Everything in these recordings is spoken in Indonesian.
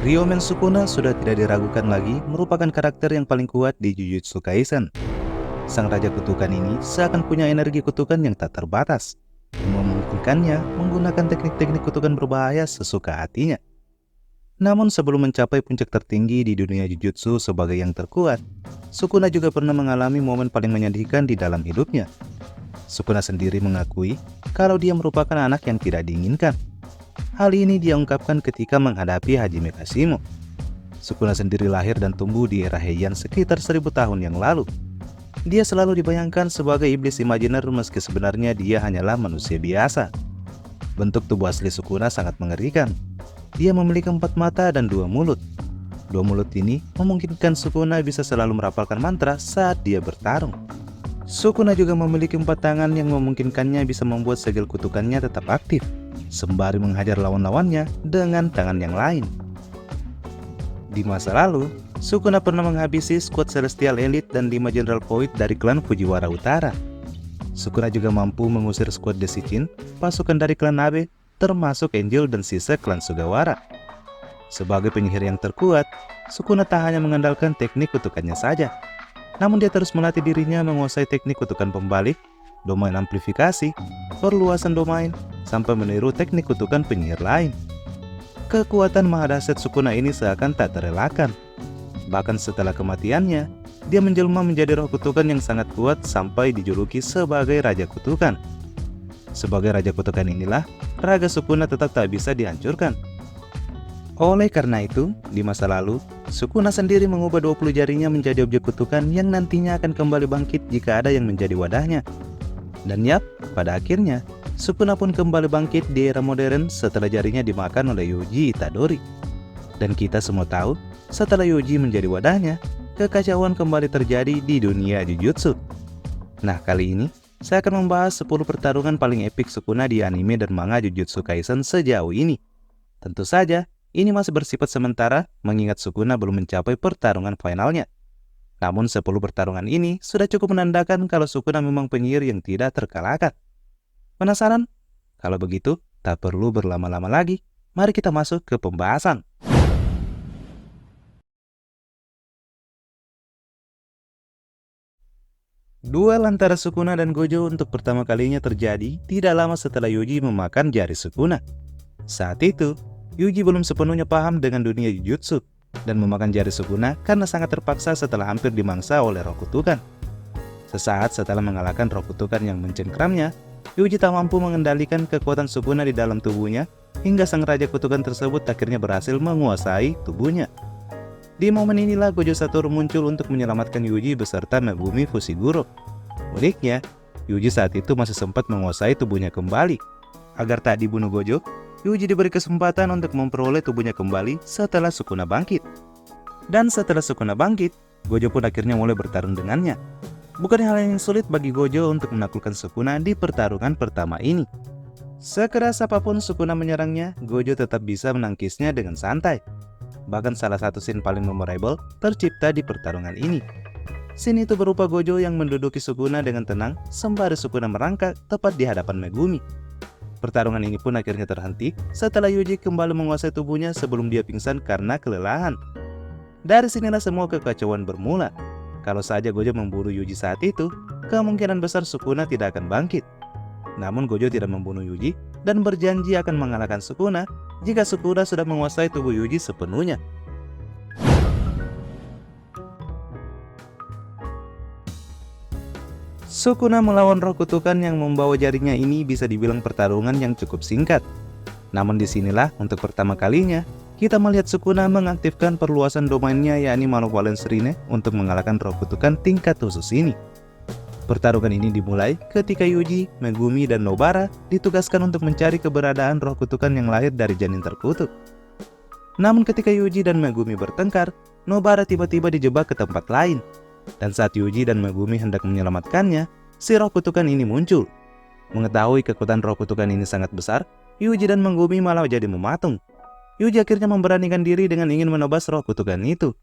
Ryomen Sukuna sudah tidak diragukan lagi merupakan karakter yang paling kuat di Jujutsu Kaisen. Sang Raja Kutukan ini seakan punya energi kutukan yang tak terbatas, yang memungkinkannya menggunakan teknik-teknik kutukan berbahaya sesuka hatinya. Namun sebelum mencapai puncak tertinggi di dunia Jujutsu sebagai yang terkuat, Sukuna juga pernah mengalami momen paling menyedihkan di dalam hidupnya. Sukuna sendiri mengakui kalau dia merupakan anak yang tidak diinginkan. Hal ini dia ungkapkan ketika menghadapi Hajime Kashimo. Sukuna sendiri lahir dan tumbuh di era Heian sekitar 1000 tahun yang lalu. Dia selalu dibayangkan sebagai iblis imajiner meski sebenarnya dia hanyalah manusia biasa. Bentuk tubuh asli Sukuna sangat mengerikan. Dia memiliki 4 mata dan 2 mulut. 2 mulut ini memungkinkan Sukuna bisa selalu merapalkan mantra saat dia bertarung. Sukuna juga memiliki 4 tangan yang memungkinkannya bisa membuat segel kutukannya tetap aktif, sembari menghajar lawan-lawannya dengan tangan yang lain. Di masa lalu, Sukuna pernah menghabisi skuad Celestial Elite dan 5 General Void dari klan Fujiwara Utara. Sukuna juga mampu mengusir skuad Desichin, pasukan dari klan Abe, termasuk Angel dan sisa klan Sugawara. Sebagai penyihir yang terkuat, Sukuna tak hanya mengandalkan teknik kutukannya saja, namun dia terus melatih dirinya menguasai teknik kutukan pembalik, domain amplifikasi, perluasan domain, sampai meniru teknik kutukan penyihir lain. Kekuatan mahadahsyat Sukuna ini seakan tak terelakkan. Bahkan setelah kematiannya, dia menjelma menjadi roh kutukan yang sangat kuat sampai dijuluki sebagai Raja Kutukan. Sebagai Raja Kutukan inilah, raga Sukuna tetap tak bisa dihancurkan. Oleh karena itu, di masa lalu, Sukuna sendiri mengubah 20 jarinya menjadi objek kutukan yang nantinya akan kembali bangkit jika ada yang menjadi wadahnya. Dan yap, pada akhirnya, Sukuna pun kembali bangkit di era modern setelah jarinya dimakan oleh Yuji Itadori. Dan kita semua tahu, setelah Yuji menjadi wadahnya, kekacauan kembali terjadi di dunia Jujutsu. Nah, kali ini, saya akan membahas 10 pertarungan paling epik Sukuna di anime dan manga Jujutsu Kaisen sejauh ini. Tentu saja, ini masih bersifat sementara mengingat Sukuna belum mencapai pertarungan finalnya. Namun 10 pertarungan ini sudah cukup menandakan kalau Sukuna memang penyihir yang tidak terkalahkan. Penasaran? Kalau begitu, tak perlu berlama-lama lagi. Mari kita masuk ke pembahasan. Duel antara Sukuna dan Gojo untuk pertama kalinya terjadi tidak lama setelah Yuji memakan jari Sukuna. Saat itu, Yuji belum sepenuhnya paham dengan dunia Jujutsu dan memakan jari Sukuna karena sangat terpaksa setelah hampir dimangsa oleh roh kutukan. Sesaat setelah mengalahkan roh kutukan yang mencengkramnya, Yuji tak mampu mengendalikan kekuatan Sukuna di dalam tubuhnya hingga sang raja kutukan tersebut akhirnya berhasil menguasai tubuhnya. Di momen inilah Gojo Satoru muncul untuk menyelamatkan Yuji beserta Megumi Fushiguro. Uniknya, Yuji saat itu masih sempat menguasai tubuhnya kembali. Agar tak dibunuh Gojo, Yuji diberi kesempatan untuk memperoleh tubuhnya kembali setelah Sukuna bangkit. Dan setelah Sukuna bangkit, Gojo pun akhirnya mulai bertarung dengannya. Bukan hal yang sulit bagi Gojo untuk menaklukkan Sukuna di pertarungan pertama ini. Sekeras apapun Sukuna menyerangnya, Gojo tetap bisa menangkisnya dengan santai. Bahkan salah satu scene paling memorable tercipta di pertarungan ini. Scene itu berupa Gojo yang menduduki Sukuna dengan tenang sembari Sukuna merangkak tepat di hadapan Megumi. Pertarungan ini pun akhirnya terhenti setelah Yuji kembali menguasai tubuhnya sebelum dia pingsan karena kelelahan. Dari sinilah semua kekacauan bermula. Kalau saja Gojo memburu Yuji saat itu, kemungkinan besar Sukuna tidak akan bangkit. Namun Gojo tidak membunuh Yuji dan berjanji akan mengalahkan Sukuna jika Sukuna sudah menguasai tubuh Yuji sepenuhnya. Sukuna melawan roh kutukan yang membawa jarinya ini bisa dibilang pertarungan yang cukup singkat. Namun disinilah untuk pertama kalinya kita melihat Sukuna mengaktifkan perluasan domainnya yakni Malevolence Rine untuk mengalahkan roh kutukan tingkat khusus ini. Pertarungan ini dimulai ketika Yuji, Megumi, dan Nobara ditugaskan untuk mencari keberadaan roh kutukan yang lahir dari janin terkutuk. Namun ketika Yuji dan Megumi bertengkar, Nobara tiba-tiba dijebak ke tempat lain. Dan saat Yuji dan Megumi hendak menyelamatkannya, si roh kutukan ini muncul. Mengetahui kekuatan roh kutukan ini sangat besar, Yuji dan Megumi malah jadi mematung. Yuji akhirnya memberanikan diri dengan ingin menebas roh kutukan itu.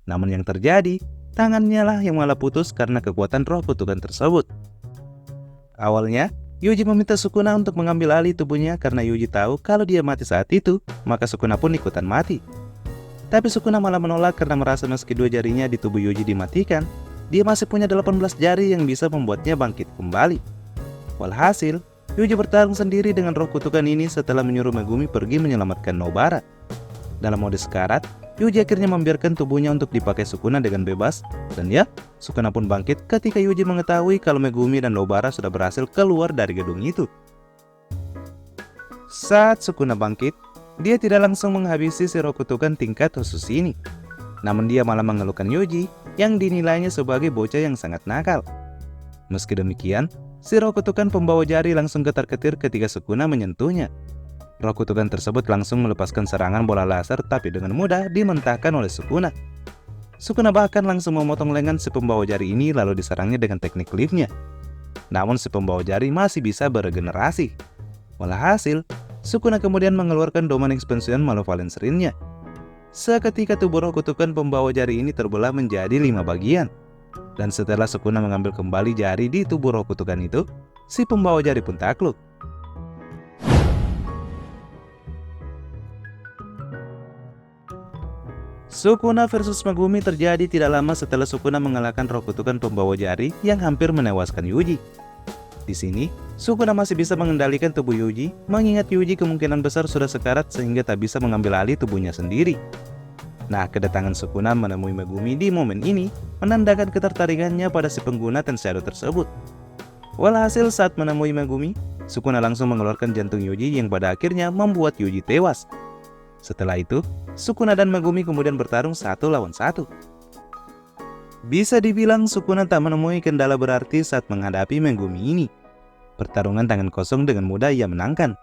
Namun yang terjadi, tangannya lah yang malah putus karena kekuatan roh kutukan tersebut. Awalnya, Yuji meminta Sukuna untuk mengambil alih tubuhnya karena Yuji tahu kalau dia mati saat itu, maka Sukuna pun ikutan mati. Tapi Sukuna malah menolak karena merasa meski dua jarinya di tubuh Yuji dimatikan, dia masih punya 18 jari yang bisa membuatnya bangkit kembali. Walhasil, Yuji bertarung sendiri dengan roh kutukan ini setelah menyuruh Megumi pergi menyelamatkan Nobara. Dalam mode sekarat, Yuji akhirnya membiarkan tubuhnya untuk dipakai Sukuna dengan bebas, dan ya, Sukuna pun bangkit ketika Yuji mengetahui kalau Megumi dan Nobara sudah berhasil keluar dari gedung itu. Saat Sukuna bangkit, dia tidak langsung menghabisi si roh kutukan tingkat khusus ini. Namun dia malah mengeluhkan Yuji yang dinilainya sebagai bocah yang sangat nakal. Meski demikian, si roh kutukan pembawa jari langsung getar-getir ketika Sukuna menyentuhnya. Roh kutukan tersebut langsung melepaskan serangan bola laser tapi dengan mudah dimentahkan oleh Sukuna. Sukuna bahkan langsung memotong lengan si pembawa jari ini lalu diserangnya dengan teknik liftnya. Namun si pembawa jari masih bisa beregenerasi. Walhasil, Sukuna kemudian mengeluarkan Domain Expansion Malevolence Ring-nya. Seketika tubuh roh kutukan pembawa jari ini terbelah menjadi 5 bagian. Dan setelah Sukuna mengambil kembali jari di tubuh roh kutukan itu, si pembawa jari pun takluk. Sukuna versus Megumi terjadi tidak lama setelah Sukuna mengalahkan roh kutukan pembawa jari yang hampir menewaskan Yuji. Di sini, Sukuna masih bisa mengendalikan tubuh Yuji, mengingat Yuji kemungkinan besar sudah sekarat sehingga tak bisa mengambil alih tubuhnya sendiri. Nah, kedatangan Sukuna menemui Megumi di momen ini menandakan ketertarikannya pada si pengguna Ten Shadow tersebut. Walhasil saat menemui Megumi, Sukuna langsung mengeluarkan jantung Yuji yang pada akhirnya membuat Yuji tewas. Setelah itu, Sukuna dan Megumi kemudian bertarung 1 lawan 1. Bisa dibilang Sukuna tak menemui kendala berarti saat menghadapi Megumi ini. Pertarungan tangan kosong dengan mudah ia menangkan.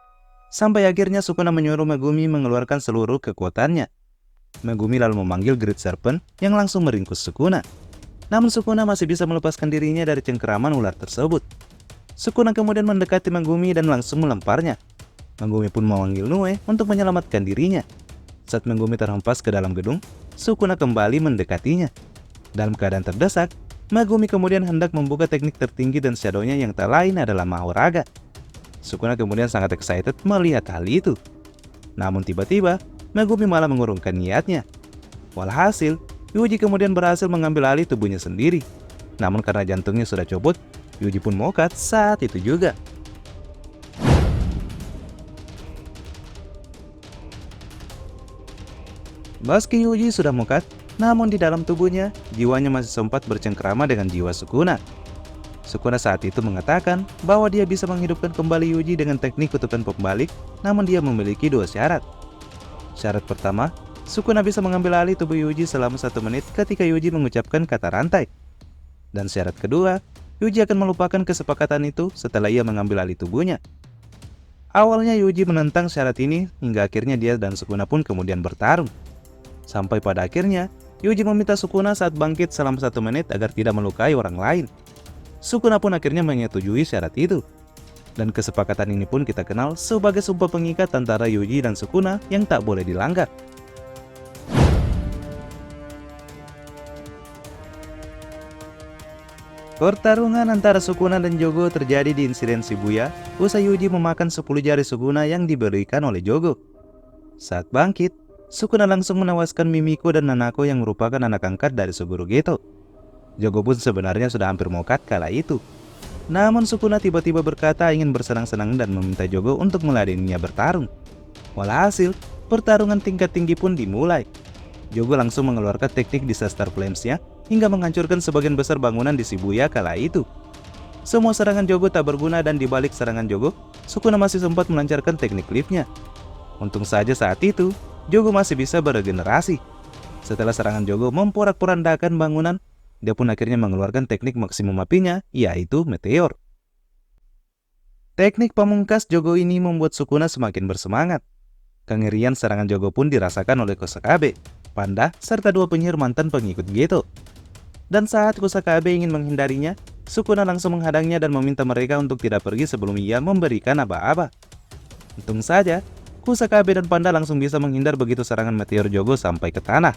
Sampai akhirnya Sukuna menyuruh Megumi mengeluarkan seluruh kekuatannya. Megumi lalu memanggil Great Serpent yang langsung meringkus Sukuna. Namun Sukuna masih bisa melepaskan dirinya dari cengkeraman ular tersebut. Sukuna kemudian mendekati Megumi dan langsung melemparnya. Megumi pun memanggil Nue untuk menyelamatkan dirinya. Saat Megumi terhempas ke dalam gedung, Sukuna kembali mendekatinya. Dalam keadaan terdesak, Megumi kemudian hendak membuka teknik tertinggi dan shadow-nya yang tak lain adalah Mahoraga. Sukuna kemudian sangat excited melihat hal itu. Namun tiba-tiba, Megumi malah mengurungkan niatnya. Walhasil, Yuji kemudian berhasil mengambil alih tubuhnya sendiri. Namun karena jantungnya sudah copot, Yuji pun mokat saat itu juga. Meski Yuji sudah mokat, namun di dalam tubuhnya, jiwanya masih sempat bercengkrama dengan jiwa Sukuna. Sukuna saat itu mengatakan bahwa dia bisa menghidupkan kembali Yuji dengan teknik kutukan pembalik, namun dia memiliki 2 syarat. Syarat pertama, Sukuna bisa mengambil alih tubuh Yuji selama 1 menit ketika Yuji mengucapkan kata rantai. Dan syarat kedua, Yuji akan melupakan kesepakatan itu setelah ia mengambil alih tubuhnya. Awalnya Yuji menentang syarat ini hingga akhirnya dia dan Sukuna pun kemudian bertarung. Sampai pada akhirnya, Yuji meminta Sukuna saat bangkit selama 1 menit agar tidak melukai orang lain. Sukuna pun akhirnya menyetujui syarat itu. Dan kesepakatan ini pun kita kenal sebagai sumpah pengikat antara Yuji dan Sukuna yang tak boleh dilanggar. Pertarungan antara Sukuna dan Jogo terjadi di insiden Shibuya usai Yuji memakan 10 jari Sukuna yang diberikan oleh Jogo. Saat bangkit, Sukuna langsung menewaskan Mimiko dan Nanako yang merupakan anak angkat dari Suguru Geto. Jogo pun sebenarnya sudah hampir mokat kala itu. Namun Sukuna tiba-tiba berkata ingin bersenang-senang dan meminta Jogo untuk meladeninya bertarung. Walhasil, pertarungan tingkat tinggi pun dimulai. Jogo langsung mengeluarkan teknik Disaster Flames-nya hingga menghancurkan sebagian besar bangunan di Shibuya kala itu. Semua serangan Jogo tak berguna dan di balik serangan Jogo, Sukuna masih sempat melancarkan teknik lift-nya. Untung saja saat itu, Jogo masih bisa beregenerasi. Setelah serangan Jogo memporak-porandakan bangunan, dia pun akhirnya mengeluarkan teknik maksimum apinya, yaitu Meteor. Teknik pamungkas Jogo ini membuat Sukuna semakin bersemangat. Kengerian serangan Jogo pun dirasakan oleh Kusakabe, Panda, serta 2 penyihir mantan pengikut Geto. Dan saat Kusakabe ingin menghindarinya, Sukuna langsung menghadangnya dan meminta mereka untuk tidak pergi sebelum ia memberikan aba-aba. Untung saja, Kusakabe dan Panda langsung bisa menghindar begitu serangan meteor Jogo sampai ke tanah.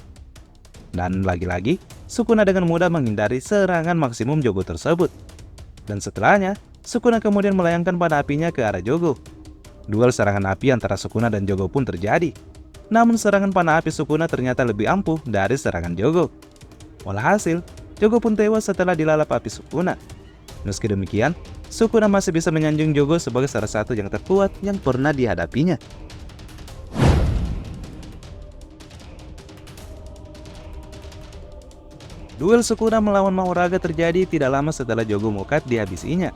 Dan lagi-lagi, Sukuna dengan mudah menghindari serangan maksimum Jogo tersebut. Dan setelahnya, Sukuna kemudian melayangkan pada apinya ke arah Jogo. Duel serangan api antara Sukuna dan Jogo pun terjadi. Namun serangan panah api Sukuna ternyata lebih ampuh dari serangan Jogo. Walhasil, Jogo pun tewas setelah dilalap api Sukuna. Meski demikian, Sukuna masih bisa menyanjung Jogo sebagai salah satu yang terkuat yang pernah dihadapinya. Duel Sukuna melawan Mahoraga terjadi tidak lama setelah Jogo Mokat dihabisinya.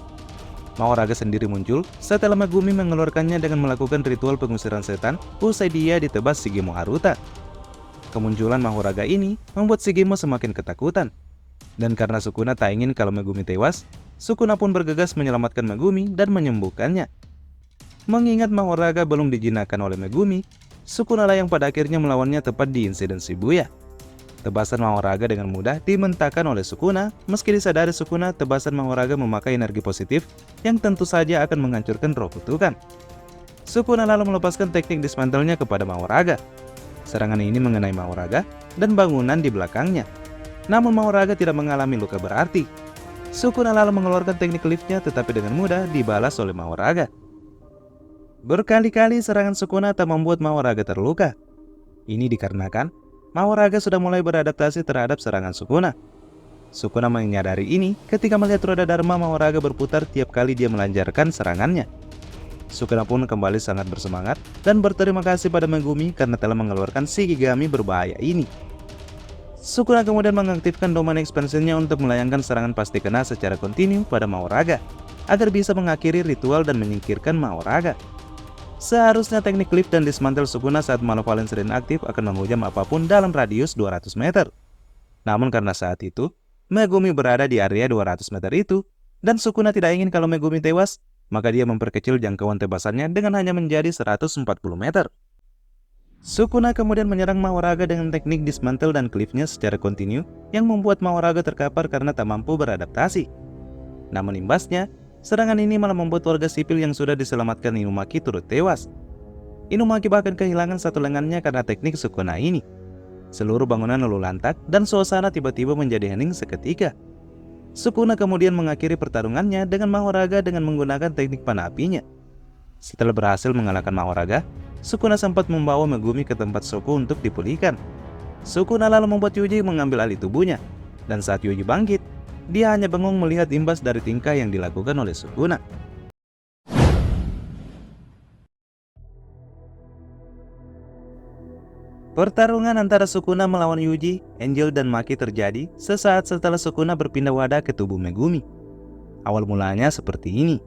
Mahoraga sendiri muncul setelah Megumi mengeluarkannya dengan melakukan ritual pengusiran setan usai dia ditebas Shigemo Haruta. Kemunculan Mahoraga ini membuat Shigemo semakin ketakutan. Dan karena Sukuna tak ingin kalau Megumi tewas, Sukuna pun bergegas menyelamatkan Megumi dan menyembuhkannya. Mengingat Mahoraga belum dijinakkan oleh Megumi, Sukuna lah yang pada akhirnya melawannya tepat di insiden Shibuya. Tebasan Mahoraga dengan mudah dimentahkan oleh Sukuna, meski disadari Sukuna tebasan Mahoraga memakai energi positif yang tentu saja akan menghancurkan roh kutukan. Sukuna lalu melepaskan teknik dismantelnya kepada Mahoraga. Serangan ini mengenai Mahoraga dan bangunan di belakangnya. Namun Mahoraga tidak mengalami luka berarti. Sukuna lalu mengeluarkan teknik liftnya tetapi dengan mudah dibalas oleh Mahoraga. Berkali-kali serangan Sukuna tak membuat Mahoraga terluka. Ini dikarenakan Mahoraga sudah mulai beradaptasi terhadap serangan Sukuna. Sukuna menyadari ini ketika melihat roda Dharma Mahoraga berputar tiap kali dia melancarkan serangannya. Sukuna pun kembali sangat bersemangat dan berterima kasih pada Megumi karena telah mengeluarkan Shikigami berbahaya ini. Sukuna kemudian mengaktifkan domain expansionnya untuk melayangkan serangan pasti kena secara kontinu pada Mahoraga agar bisa mengakhiri ritual dan menyingkirkan Mahoraga. Seharusnya teknik lift dan dismantel Sukuna saat Malevolence Rain aktif akan menghujam apapun dalam radius 200 meter. Namun karena saat itu, Megumi berada di area 200 meter itu, dan Sukuna tidak ingin kalau Megumi tewas, maka dia memperkecil jangkauan tebasannya dengan hanya menjadi 140 meter. Sukuna kemudian menyerang Mahoraga dengan teknik dismantel dan cliffnya secara kontinu yang membuat Mahoraga terkapar karena tak mampu beradaptasi. Namun imbasnya, serangan ini malah membuat warga sipil yang sudah diselamatkan Inumaki turut tewas. Inumaki bahkan kehilangan satu lengannya karena teknik Sukuna ini. Seluruh bangunan luluh lantak dan suasana tiba-tiba menjadi hening seketika. Sukuna kemudian mengakhiri pertarungannya dengan Mahoraga dengan menggunakan teknik panah apinya. Setelah berhasil mengalahkan Mahoraga, Sukuna sempat membawa Megumi ke tempat Soku untuk dipulihkan. Sukuna lalu membuat Yuji mengambil alih tubuhnya, dan saat Yuji bangkit, dia hanya bengong melihat imbas dari tingkah yang dilakukan oleh Sukuna. Pertarungan antara Sukuna melawan Yuji, Angel, dan Maki terjadi sesaat setelah Sukuna berpindah wadah ke tubuh Megumi. Awal mulanya seperti ini.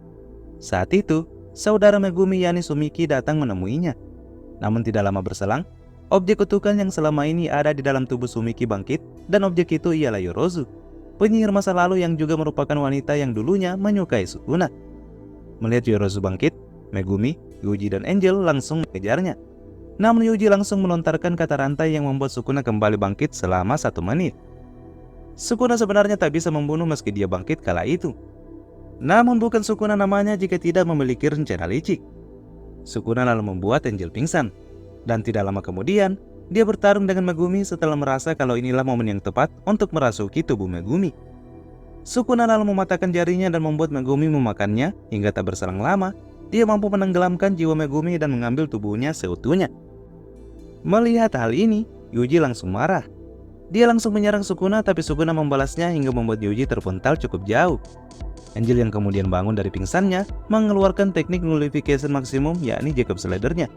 Saat itu, saudara Megumi yakni Sumiki datang menemuinya. Namun tidak lama berselang, objek kutukan yang selama ini ada di dalam tubuh Sumiki bangkit, dan objek itu ialah Yorozu, penyihir masa lalu yang juga merupakan wanita yang dulunya menyukai Sukuna. Melihat Yorozu bangkit, Megumi, Yuji, dan Angel langsung mengejarnya. Namun Yuji langsung melontarkan kata rantai yang membuat Sukuna kembali bangkit selama 1 menit. Sukuna sebenarnya tak bisa membunuh meski dia bangkit kala itu. Namun bukan Sukuna namanya jika tidak memiliki rencana licik. Sukuna lalu membuat Angel pingsan. Dan tidak lama kemudian, dia bertarung dengan Megumi setelah merasa kalau inilah momen yang tepat untuk merasuki tubuh Megumi. Sukuna lalu mematahkan jarinya dan membuat Megumi memakannya hingga tak berselang lama, dia mampu menenggelamkan jiwa Megumi dan mengambil tubuhnya seutuhnya. Melihat hal ini, Yuji langsung marah. Dia langsung menyerang Sukuna tapi Sukuna membalasnya hingga membuat Yuji terpental cukup jauh. Angel yang kemudian bangun dari pingsannya mengeluarkan teknik nullification maksimum yakni Jacob's Ladder-nya.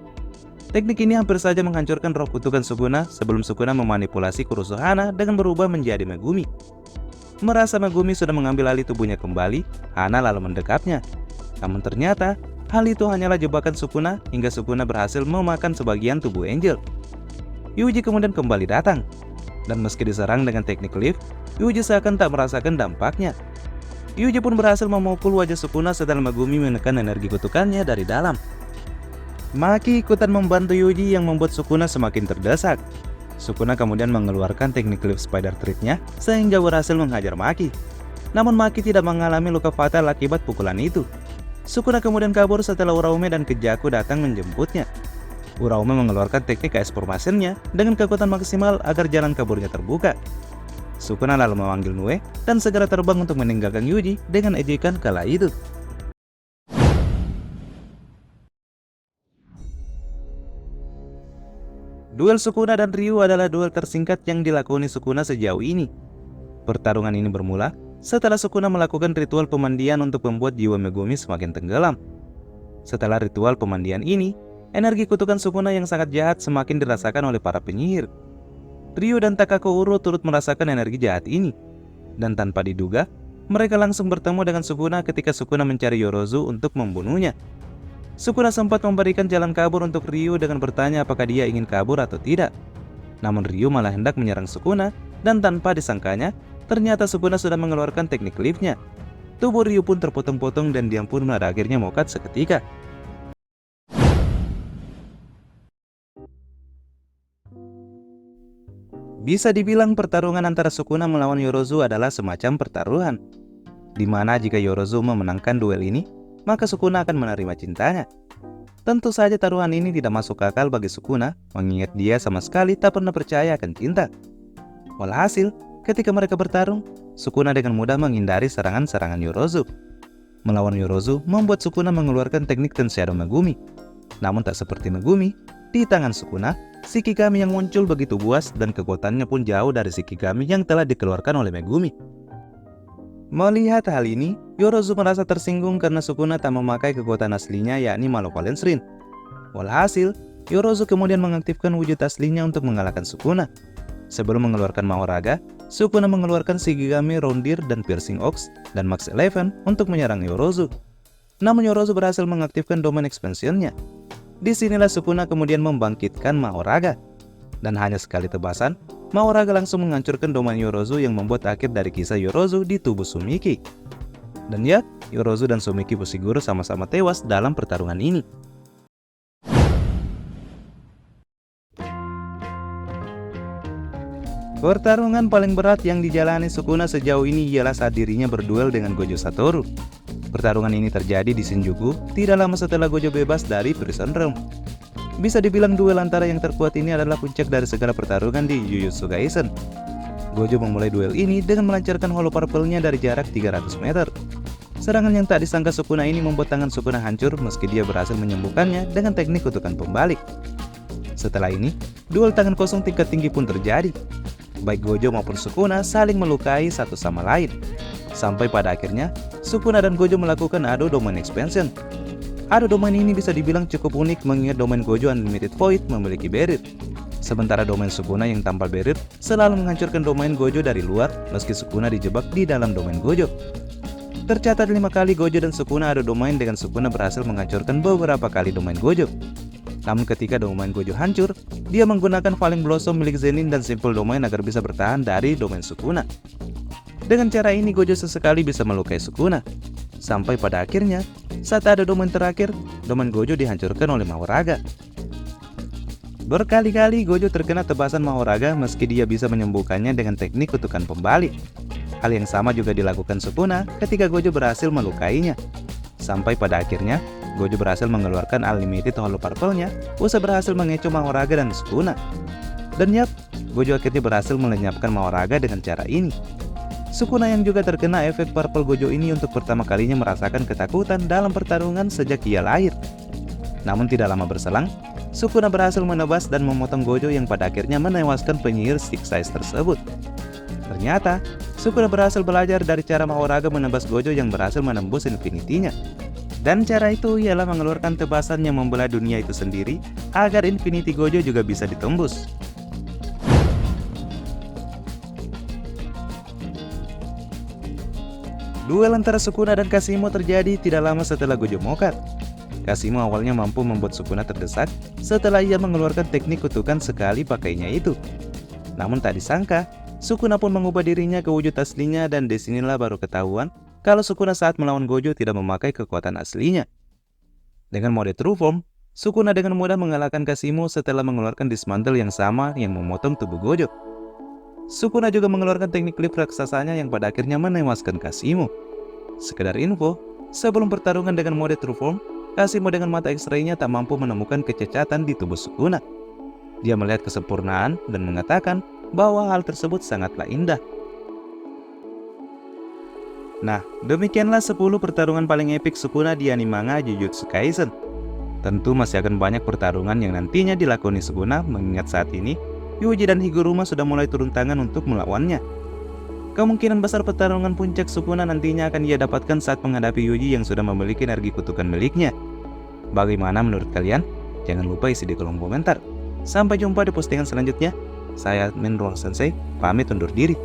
Teknik ini hampir saja menghancurkan roh kutukan Sukuna sebelum Sukuna memanipulasi Kurusu-hana dengan berubah menjadi Megumi. Merasa Megumi sudah mengambil alih tubuhnya kembali, Hana lalu mendekapnya. Namun ternyata hal itu hanyalah jebakan Sukuna hingga Sukuna berhasil memakan sebagian tubuh Angel. Yuji kemudian kembali datang. Dan meski diserang dengan teknik lift, Yuji seakan tak merasakan dampaknya. Yuji pun berhasil memukul wajah Sukuna setelah Megumi menekan energi kutukannya dari dalam. Maki ikutan membantu Yuji yang membuat Sukuna semakin terdesak. Sukuna kemudian mengeluarkan teknik lift spider trick-nya sehingga berhasil menghajar Maki. Namun Maki tidak mengalami luka fatal akibat pukulan itu. Sukuna kemudian kabur setelah Uraume dan Kejaku datang menjemputnya. Uraume mengeluarkan teknik Ice Formation-nya dengan kekuatan maksimal agar jalan kaburnya terbuka. Sukuna lalu memanggil Nue dan segera terbang untuk meninggalkan Yuji dengan ejekan kala itu. Duel Sukuna dan Ryu adalah duel tersingkat yang dilakoni Sukuna sejauh ini. Pertarungan ini bermula setelah Sukuna melakukan ritual pemandian untuk membuat jiwa Megumi semakin tenggelam. Setelah ritual pemandian ini, energi kutukan Sukuna yang sangat jahat semakin dirasakan oleh para penyihir. Ryu dan Takako Uro turut merasakan energi jahat ini. Dan tanpa diduga, mereka langsung bertemu dengan Sukuna ketika Sukuna mencari Yorozu untuk membunuhnya. Sukuna sempat memberikan jalan kabur untuk Ryu dengan bertanya apakah dia ingin kabur atau tidak. Namun Ryu malah hendak menyerang Sukuna, dan tanpa disangkanya, ternyata Sukuna sudah mengeluarkan teknik liftnya. Tubuh Ryu pun terpotong-potong dan dia pun pada akhirnya mokat seketika. Bisa dibilang pertarungan antara Sukuna melawan Yorozu adalah semacam pertaruhan, di mana jika Yorozu memenangkan duel ini, maka Sukuna akan menerima cintanya. Tentu saja taruhan ini tidak masuk akal bagi Sukuna, mengingat dia sama sekali tak pernah percaya akan cinta. Walhasil, ketika mereka bertarung, Sukuna dengan mudah menghindari serangan-serangan Yorozu. Melawan Yorozu membuat Sukuna mengeluarkan teknik Tenshadow Megumi. Namun tak seperti Megumi, di tangan Sukuna, Shikigami yang muncul begitu buas dan kekuatannya pun jauh dari Shikigami yang telah dikeluarkan oleh Megumi. Melihat hal ini, Yorozu merasa tersinggung karena Sukuna tak memakai kekuatan aslinya yakni Malevolence Ring. Walhasil, Yorozu kemudian mengaktifkan wujud aslinya untuk mengalahkan Sukuna. Sebelum mengeluarkan Mahoraga, Sukuna mengeluarkan Shikigami, Roundir, dan Piercing Ox, dan Max 11 untuk menyerang Yorozu. Namun Yorozu berhasil mengaktifkan Domain Expansion-nya. Disinilah Sukuna kemudian membangkitkan Mahoraga. Dan hanya sekali tebasan, Mahoraga langsung menghancurkan domain Yorozu yang membuat akhir dari kisah Yorozu di tubuh Sumiki. Dan ya, Yorozu dan Sumiki Fushiguro sama-sama tewas dalam pertarungan ini. Pertarungan paling berat yang dijalani Sukuna sejauh ini ialah saat dirinya berduel dengan Gojo Satoru. Pertarungan ini terjadi di Shinjuku tidak lama setelah Gojo bebas dari Prison Realm. Bisa dibilang duel antara yang terkuat ini adalah puncak dari segala pertarungan di Jujutsu Kaisen. Gojo memulai duel ini dengan melancarkan Hollow Purple-nya dari jarak 300 meter. Serangan yang tak disangka Sukuna ini membuat tangan Sukuna hancur meski dia berhasil menyembuhkannya dengan teknik kutukan pembalik. Setelah ini, duel tangan kosong tingkat tinggi pun terjadi. Baik Gojo maupun Sukuna saling melukai satu sama lain. Sampai pada akhirnya, Sukuna dan Gojo melakukan adu Domain Expansion. Adu domain ini bisa dibilang cukup unik mengingat domain Gojo Unlimited Void memiliki barrier. Sementara domain Sukuna yang tanpa barrier selalu menghancurkan domain Gojo dari luar meski Sukuna dijebak di dalam domain Gojo. Tercatat 5 kali Gojo dan Sukuna adu domain dengan Sukuna berhasil menghancurkan beberapa kali domain Gojo. Namun ketika domain Gojo hancur, dia menggunakan Falling Blossom milik Zenin dan Simple Domain agar bisa bertahan dari domain Sukuna. Dengan cara ini Gojo sesekali bisa melukai Sukuna. Sampai pada akhirnya, saat ada domain terakhir, domain Gojo dihancurkan oleh Mahoraga. Berkali-kali Gojo terkena tebasan Mahoraga meski dia bisa menyembuhkannya dengan teknik kutukan pembalik. Hal yang sama juga dilakukan Sukuna ketika Gojo berhasil melukainya. Sampai pada akhirnya, Gojo berhasil mengeluarkan Unlimited Hollow Purple-nya usai berhasil mengecoh Mahoraga dan Sukuna. Dan yap, Gojo akhirnya berhasil melenyapkan Mahoraga dengan cara ini. Sukuna yang juga terkena efek Purple Gojo ini untuk pertama kalinya merasakan ketakutan dalam pertarungan sejak ia lahir. Namun tidak lama berselang, Sukuna berhasil menebas dan memotong Gojo yang pada akhirnya menewaskan penyihir Six Eyes tersebut. Ternyata, Sukuna berhasil belajar dari cara Mahoraga menebas Gojo yang berhasil menembus Infinity-nya. Dan cara itu ialah mengeluarkan tebasan yang membelah dunia itu sendiri agar Infinity Gojo juga bisa ditembus. Duel antara Sukuna dan Kashimo terjadi tidak lama setelah Gojo mokat. Kashimo awalnya mampu membuat Sukuna terdesak setelah ia mengeluarkan teknik kutukan sekali pakainya itu. Namun tak disangka, Sukuna pun mengubah dirinya ke wujud aslinya dan disinilah baru ketahuan kalau Sukuna saat melawan Gojo tidak memakai kekuatan aslinya. Dengan mode True Form, Sukuna dengan mudah mengalahkan Kashimo setelah mengeluarkan dismantle yang sama yang memotong tubuh Gojo. Sukuna juga mengeluarkan teknik lift raksasanya yang pada akhirnya menewaskan Kashimo. Sekedar info, sebelum pertarungan dengan mode True Form, Kashimo dengan mata X-ray-nya tak mampu menemukan kecacatan di tubuh Sukuna. Dia melihat kesempurnaan dan mengatakan bahwa hal tersebut sangatlah indah. Nah, demikianlah 10 pertarungan paling epik Sukuna di anime manga Jujutsu Kaisen. Tentu masih akan banyak pertarungan yang nantinya dilakoni Sukuna, mengingat saat ini Yuji dan Higuruma sudah mulai turun tangan untuk melawannya. Kemungkinan besar pertarungan puncak Sukuna nantinya akan ia dapatkan saat menghadapi Yuji yang sudah memiliki energi kutukan miliknya. Bagaimana menurut kalian? Jangan lupa isi di kolom komentar. Sampai jumpa di postingan selanjutnya. Saya Admin Ruang Sensei, pamit undur diri.